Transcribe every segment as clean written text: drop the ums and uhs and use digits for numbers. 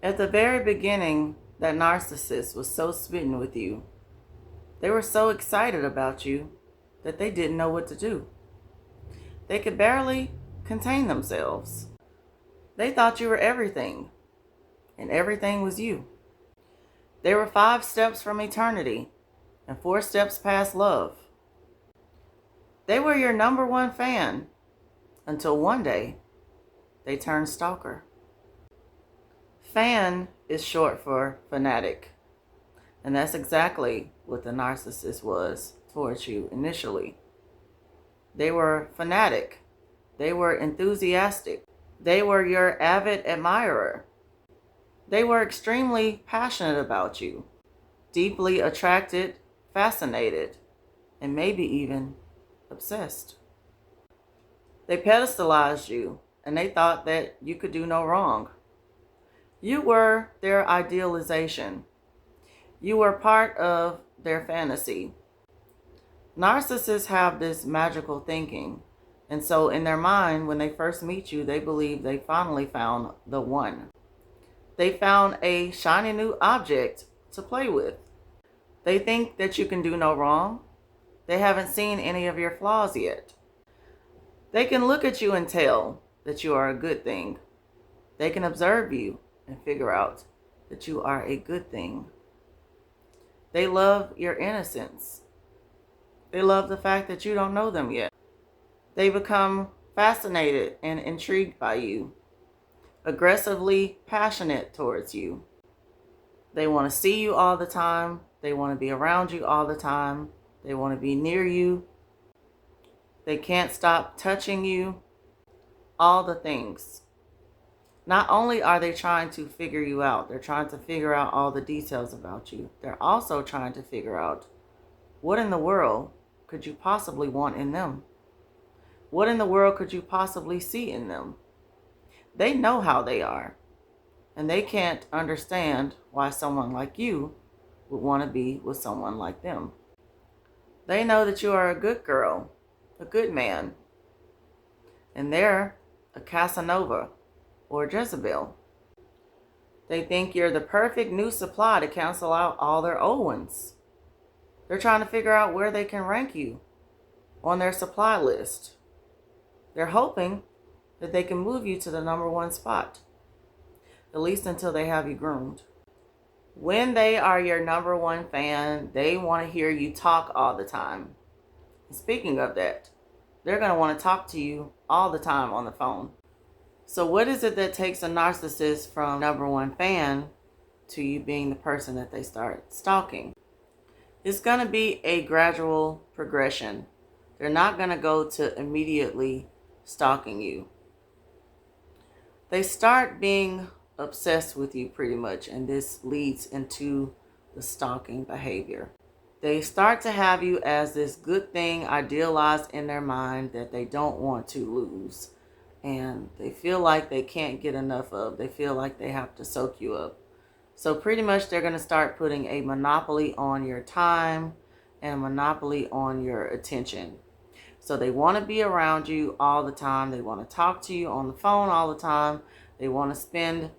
At the very beginning, that narcissist was so smitten with you. They were so excited about you that they didn't know what to do. They could barely contain themselves. They thought you were everything, and everything was you. They were 5 steps from eternity and 4 steps past love. They were your number one fan until one day they turned stalker. Fan is short for fanatic, and that's exactly what the narcissist was towards you initially. They were fanatic. They were enthusiastic. They were your avid admirer. They were extremely passionate about you, deeply attracted, fascinated, and maybe even obsessed. They pedestalized you, and they thought that you could do no wrong. You were their idealization. You were part of their fantasy. Narcissists have this magical thinking, and so in their mind, when they first meet you, they believe they finally found the one. They found a shiny new object to play with. They think that you can do no wrong. They haven't seen any of your flaws yet. They can look at you and tell that you are a good thing. They can observe you and figure out that you are a good thing. They love your innocence. They love the fact that you don't know them yet. They become fascinated and intrigued by you, aggressively passionate towards you. They want to see you all the time. They want to be around you all the time. They want to be near you. They can't stop touching you. All the things. Not only are they trying to figure you out, they're trying to figure out all the details about you. They're also trying to figure out what in the world could you possibly want in them? What in the world could you possibly see in them? They know how they are, and they can't understand why someone like you would want to be with someone like them. They know that you are a good girl, a good man, and they're a Casanova or Jezebel. They think you're the perfect new supply to cancel out all their old ones. They're trying to figure out where they can rank you on their supply list. They're hoping that they can move you to the number one spot, at least until they have you groomed. When they are your number one fan, they want to hear you talk all the time. And speaking of that, they're going to want to talk to you all the time on the phone. So what is it that takes a narcissist from number one fan to you being the person that they start stalking? It's going to be a gradual progression. They're not going to go to immediately stalking you. They start being obsessed with you pretty much, and this leads into the stalking behavior. They start to have you as this good thing idealized in their mind that they don't want to lose. And they feel like they can't get enough of. They feel like they have to soak you up. So pretty much they're going to start putting a monopoly on your time and a monopoly on your attention. So they want to be around you all the time. They want to talk to you on the phone all the time. They want to spend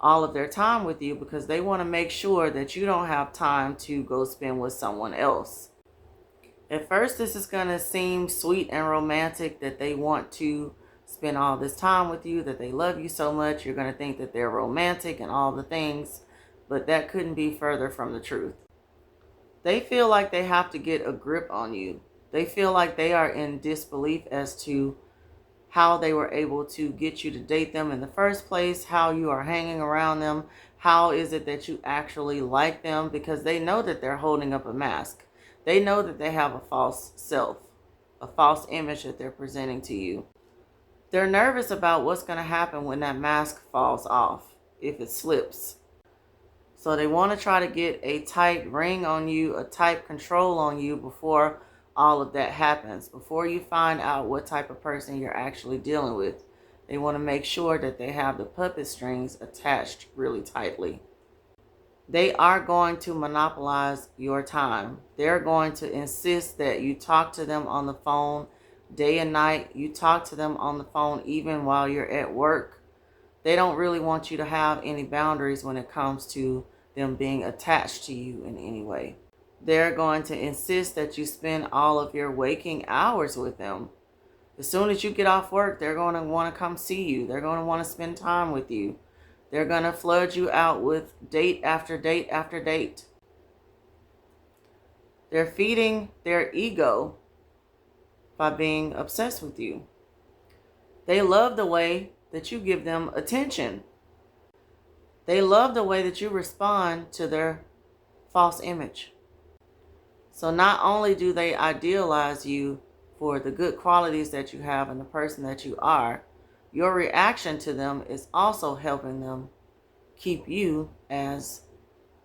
all of their time with you because they want to make sure that you don't have time to go spend with someone else. At first, this is going to seem sweet and romantic that they want to spend all this time with you, that they love you so much. You're going to think that they're romantic and all the things, but that couldn't be further from the truth. They feel like they have to get a grip on you. They feel like they are in disbelief as to how they were able to get you to date them in the first place, how you are hanging around them, how is it that you actually like them, because they know that they're holding up a mask. They know that they have a false self, a false image that they're presenting to you. They're nervous about what's going to happen when that mask falls off, if it slips. So they want to try to get a tight ring on you, a tight control on you before all of that happens. Before you find out what type of person you're actually dealing with, they want to make sure that they have the puppet strings attached really tightly. They are going to monopolize your time. They're going to insist that you talk to them on the phone day and night. You talk to them on the phone even while you're at work. They don't really want you to have any boundaries when it comes to them being attached to you in any way. They're going to insist that you spend all of your waking hours with them. As soon as you get off work, they're going to want to come see you. They're going to want to spend time with you. They're going to flood you out with date after date after date. They're feeding their ego by being obsessed with you. They love the way that you give them attention. They love the way that you respond to their false image. So not only do they idealize you for the good qualities that you have and the person that you are, your reaction to them is also helping them keep you as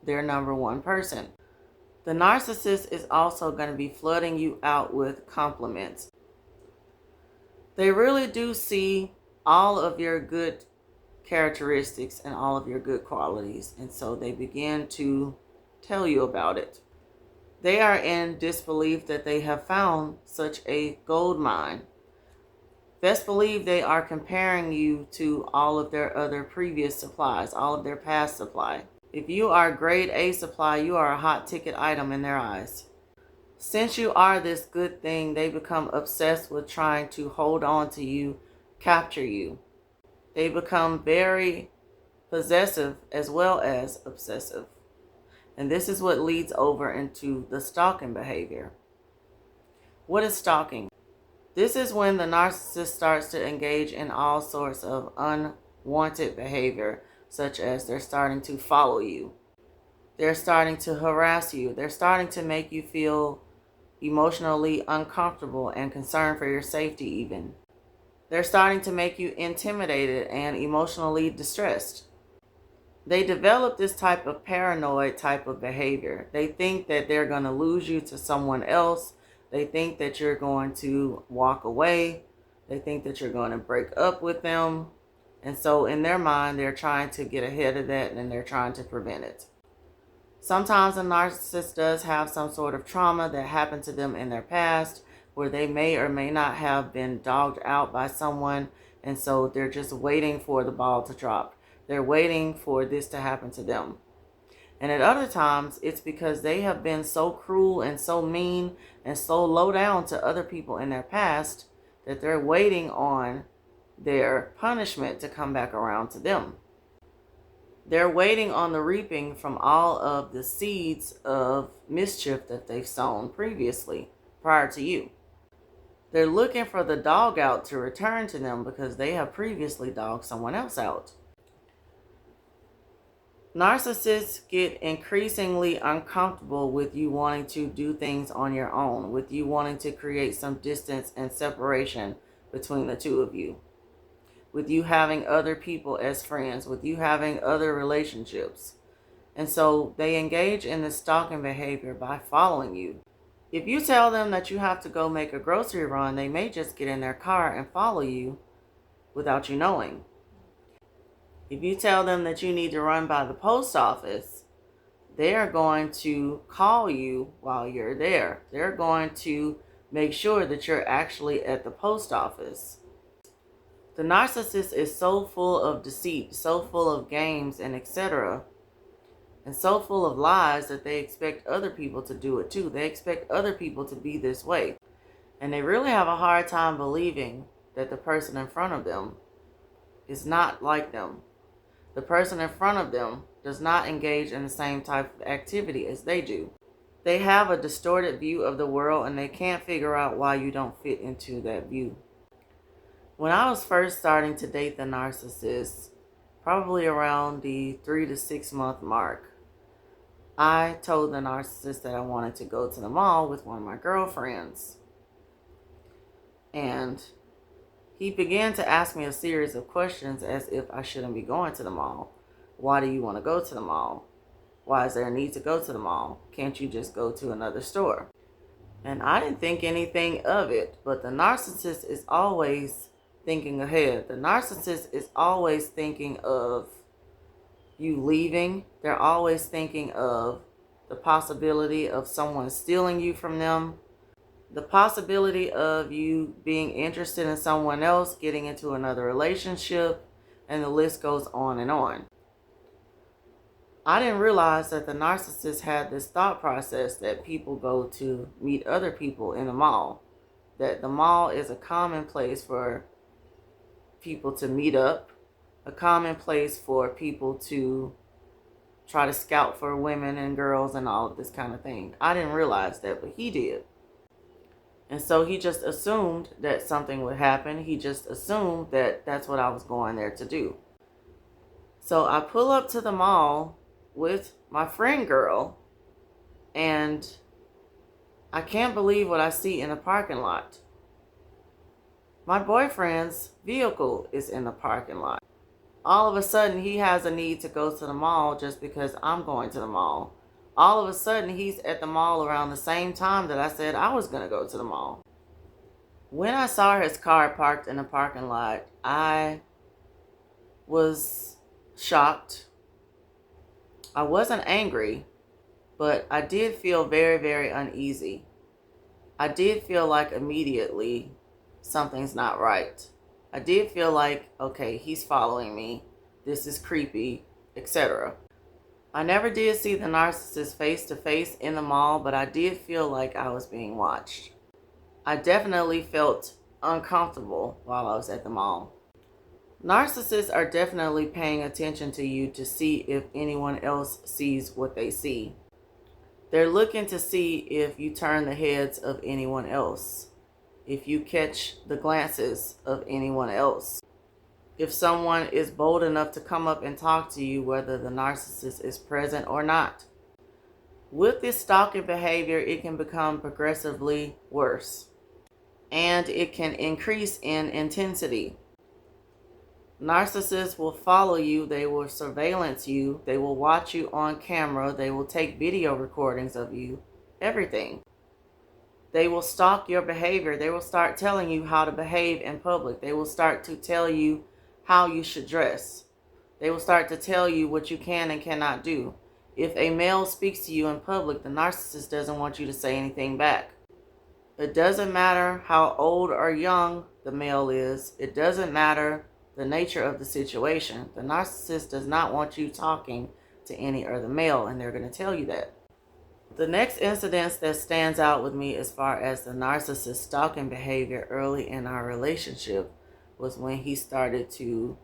their number one person. The narcissist is also going to be flooding you out with compliments. They really do see all of your good characteristics and all of your good qualities, and so they begin to tell you about it. They are in disbelief that they have found such a gold mine. Best believe they are comparing you to all of their other previous supplies, all of their past supply. If you are grade A supply, you are a hot ticket item in their eyes. Since you are this good thing, they become obsessed with trying to hold on to you, capture you. They become very possessive as well as obsessive. And this is what leads over into the stalking behavior. What is stalking? This is when the narcissist starts to engage in all sorts of unwanted behavior, such as they're starting to follow you. They're starting to harass you. They're starting to make you feel emotionally uncomfortable and concerned for your safety even. They're starting to make you intimidated and emotionally distressed. They develop this type of paranoid type of behavior. They think that they're going to lose you to someone else. They think that you're going to walk away. They think that you're going to break up with them. And so in their mind, they're trying to get ahead of that and they're trying to prevent it. Sometimes a narcissist does have some sort of trauma that happened to them in their past where they may or may not have been dogged out by someone. And so they're just waiting for the ball to drop. They're waiting for this to happen to them. And at other times, it's because they have been so cruel and so mean and so low down to other people in their past that they're waiting on their punishment to come back around to them. They're waiting on the reaping from all of the seeds of mischief that they've sown previously, prior to you. They're looking for the dog out to return to them because they have previously dogged someone else out. Narcissists get increasingly uncomfortable with you wanting to do things on your own, with you wanting to create some distance and separation between the two of you, with you having other people as friends, with you having other relationships. And so they engage in this stalking behavior by following you. If you tell them that you have to go make a grocery run, they may just get in their car and follow you without you knowing. If you tell them that you need to run by the post office, they are going to call you while you're there. They're going to make sure that you're actually at the post office. The narcissist is so full of deceit, so full of games and etc., and so full of lies that they expect other people to do it too. They expect other people to be this way. And they really have a hard time believing that the person in front of them is not like them. The person in front of them does not engage in the same type of activity as they do. They have a distorted view of the world and they can't figure out why you don't fit into that view. When I was first starting to date the narcissist, probably around the 3 to 6 month mark, I told the narcissist that I wanted to go to the mall with one of my girlfriends. And he began to ask me a series of questions as if I shouldn't be going to the mall. Why do you want to go to the mall? Why is there a need to go to the mall? Can't you just go to another store? And I didn't think anything of it, but the narcissist is always thinking ahead. The narcissist is always thinking of you leaving. They're always thinking of the possibility of someone stealing you from them. The possibility of you being interested in someone else, getting into another relationship, and the list goes on and on. I didn't realize that the narcissist had this thought process that people go to meet other people in the mall. That the mall is a common place for people to meet up, a common place for people to try to scout for women and girls and all of this kind of thing. I didn't realize that, but he did. And so he just assumed that something would happen. He just assumed that that's what I was going there to do. So I pull up to the mall with my friend girl, and I can't believe what I see in the parking lot. My boyfriend's vehicle is in the parking lot. All of a sudden, he has a need to go to the mall just because I'm going to the mall. All of a sudden, he's at the mall around the same time that I said I was going to go to the mall. When I saw his car parked in the parking lot, I was shocked. I wasn't angry, but I did feel very, very uneasy. I did feel like immediately something's not right. I did feel like, okay, he's following me. This is creepy, etc. I never did see the narcissist face to face in the mall, but I did feel like I was being watched. I definitely felt uncomfortable while I was at the mall. Narcissists are definitely paying attention to you to see if anyone else sees what they see. They're looking to see if you turn the heads of anyone else, if you catch the glances of anyone else, if someone is bold enough to come up and talk to you, whether the narcissist is present or not. With this stalking behavior, it can become progressively worse, and it can increase in intensity. Narcissists will follow you, they will surveillance you, they will watch you on camera, they will take video recordings of you, everything. They will stalk your behavior. They will start telling you how to behave in public. They will start to tell you how you should dress. They will start to tell you what you can and cannot do. If a male speaks to you in public, the narcissist doesn't want you to say anything back. It doesn't matter how old or young the male is. It doesn't matter the nature of the situation. The narcissist does not want you talking to any other male, and they're going to tell you that. The next incident that stands out with me as far as the narcissist stalking behavior early in our relationship was when he started to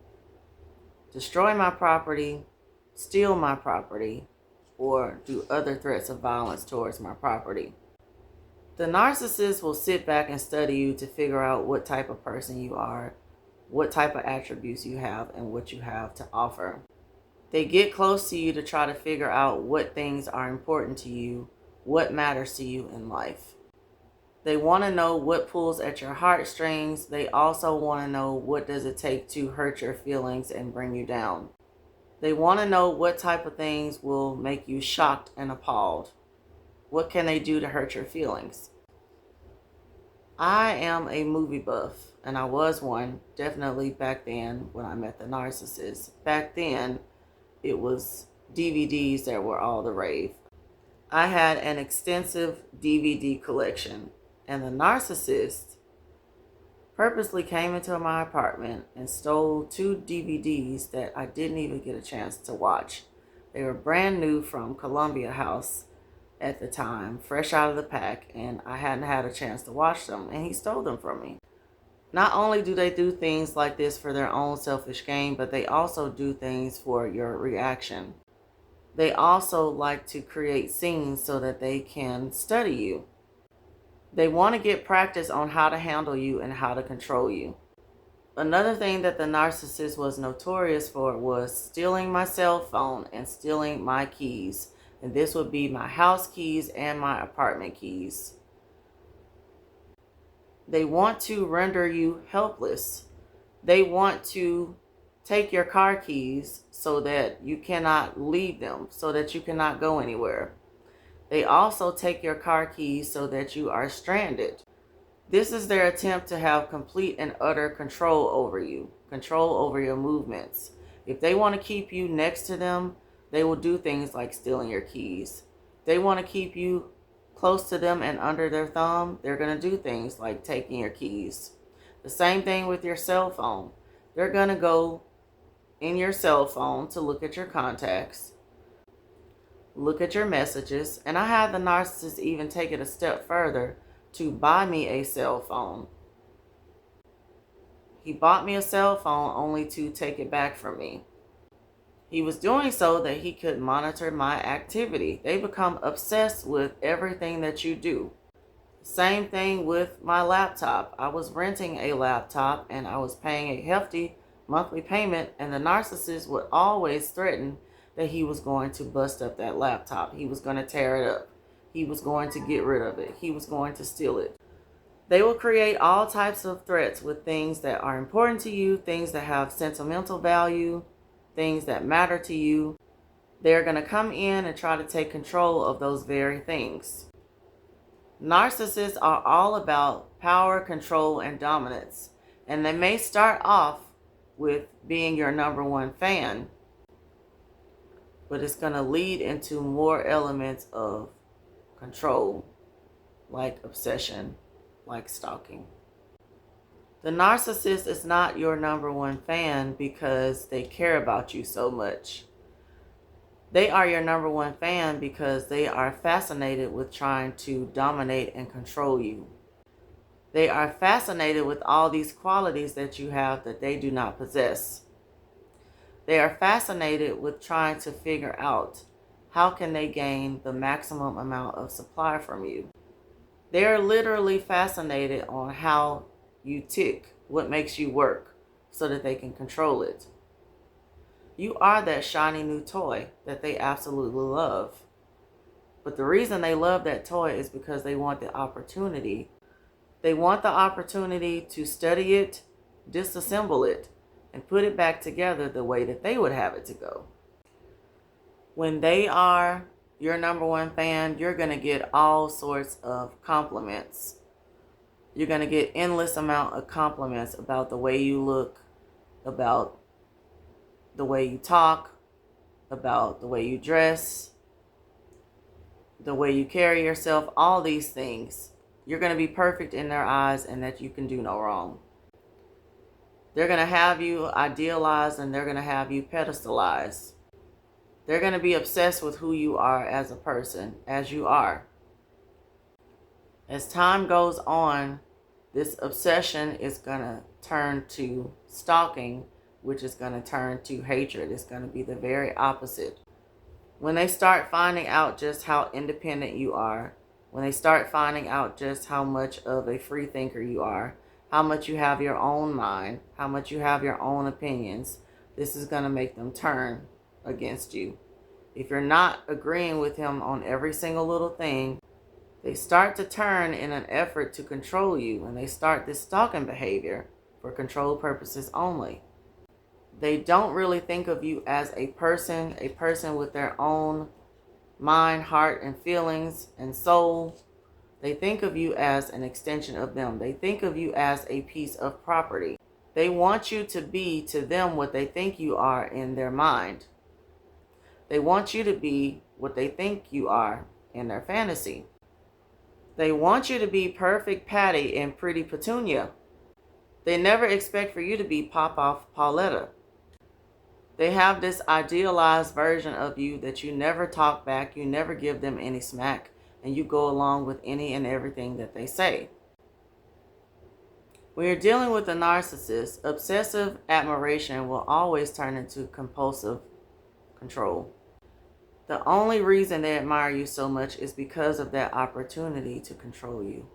destroy my property, steal my property, or do other threats of violence towards my property. The narcissist will sit back and study you to figure out what type of person you are, what type of attributes you have, and what you have to offer. They get close to you to try to figure out what things are important to you, what matters to you in life. They want to know what pulls at your heartstrings. They also want to know what does it take to hurt your feelings and bring you down. They want to know what type of things will make you shocked and appalled. What can they do to hurt your feelings? I am a movie buff, and I was one definitely back then when I met the narcissist. Back then, it was DVDs that were all the rave. I had an extensive DVD collection, and the narcissist purposely came into my apartment and stole 2 DVDs that I didn't even get a chance to watch. They were brand new from Columbia House at the time, fresh out of the pack, and I hadn't had a chance to watch them, and he stole them from me. Not only do they do things like this for their own selfish gain, but they also do things for your reaction. They also like to create scenes so that they can study you. They want to get practice on how to handle you and how to control you. Another thing that the narcissist was notorious for was stealing my cell phone and stealing my keys. And this would be my house keys and my apartment keys. They want to render you helpless. They want to take your car keys so that you cannot leave them, so that you cannot go anywhere. They also take your car keys so that you are stranded. This is their attempt to have complete and utter control over you, control over your movements. If they want to keep you next to them, they will do things like stealing your keys. They want to keep you close to them and under their thumb. They're going to do things like taking your keys. The same thing with your cell phone. They're going to go in your cell phone to look at your contacts, look at your messages, and I had the narcissist even take it a step further to buy me a cell phone. He bought me a cell phone only to take it back from me. He was doing so that he could monitor my activity. They become obsessed with everything that you do. Same thing with my laptop. I was renting a laptop and I was paying a hefty monthly payment, and the narcissist would always threaten that he was going to bust up that laptop. He was going to tear it up. He was going to get rid of it. He was going to steal it. They will create all types of threats with things that are important to you, things that have sentimental value, things that matter to you. They're going to come in and try to take control of those very things. Narcissists are all about power, control, and dominance. And they may start off with being your number one fan, but it's going to lead into more elements of control, like obsession, like stalking. The narcissist is not your number one fan because they care about you so much. They are your number one fan because they are fascinated with trying to dominate and control you. They are fascinated with all these qualities that you have that they do not possess. They are fascinated with trying to figure out how can they gain the maximum amount of supply from you. They are literally fascinated on how you tick, what makes you work, so that they can control it. You are that shiny new toy that they absolutely love. But the reason they love that toy is because they want the opportunity. They want the opportunity to study it, disassemble it, and put it back together the way that they would have it to go. When they are your number one fan, you're going to get all sorts of compliments. You're going to get endless amount of compliments about the way you look, about the way you talk, about the way you dress, the way you carry yourself, all these things. You're going to be perfect in their eyes and that you can do no wrong. They're going to have you idealized and they're going to have you pedestalized. They're going to be obsessed with who you are as a person, as you are. As time goes on, this obsession is going to turn to stalking, which is going to turn to hatred. It's going to be the very opposite. When they start finding out just how independent you are, when they start finding out just how much of a free thinker you are, how much you have your own mind, how much you have your own opinions, this is going to make them turn against you. If you're not agreeing with him on every single little thing, they start to turn in an effort to control you, and they start this stalking behavior for control purposes only. They don't really think of you as a person with their own mind, heart, and feelings and soul. They think of you as an extension of them. They think of you as a piece of property. They want you to be to them what they think you are in their mind. They want you to be what they think you are in their fantasy. They want you to be perfect Patty and pretty Petunia. They never expect for you to be Pop-Off Pauletta. They have this idealized version of you that you never talk back, you never give them any smack, and you go along with any and everything that they say. When you're dealing with a narcissist, obsessive admiration will always turn into compulsive control. The only reason they admire you so much is because of that opportunity to control you.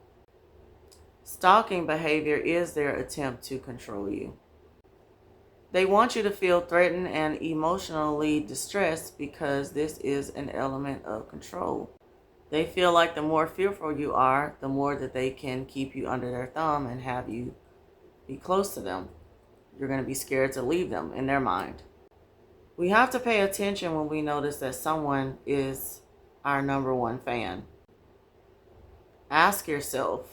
Stalking behavior is their attempt to control you. They want you to feel threatened and emotionally distressed because this is an element of control. They feel like the more fearful you are, the more that they can keep you under their thumb and have you be close to them. You're going to be scared to leave them in their mind. We have to pay attention when we notice that someone is our number one fan. Ask yourself,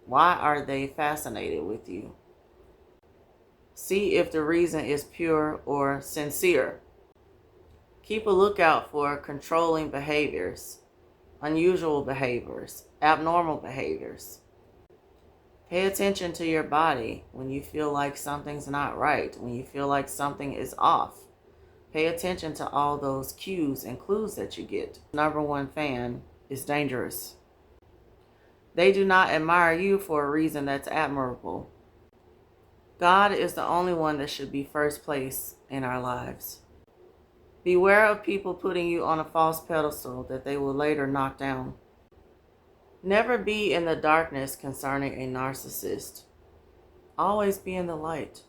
why are they fascinated with you? See if the reason is pure or sincere. Keep a lookout for controlling behaviors, unusual behaviors, abnormal behaviors. Pay attention to your body when you feel like something's not right, when you feel like something is off. Pay attention to all those cues and clues that you get. Number one fan is dangerous. They do not admire you for a reason that's admirable. God is the only one that should be first place in our lives. Beware of people putting you on a false pedestal that they will later knock down. Never be in the darkness concerning a narcissist. Always be in the light.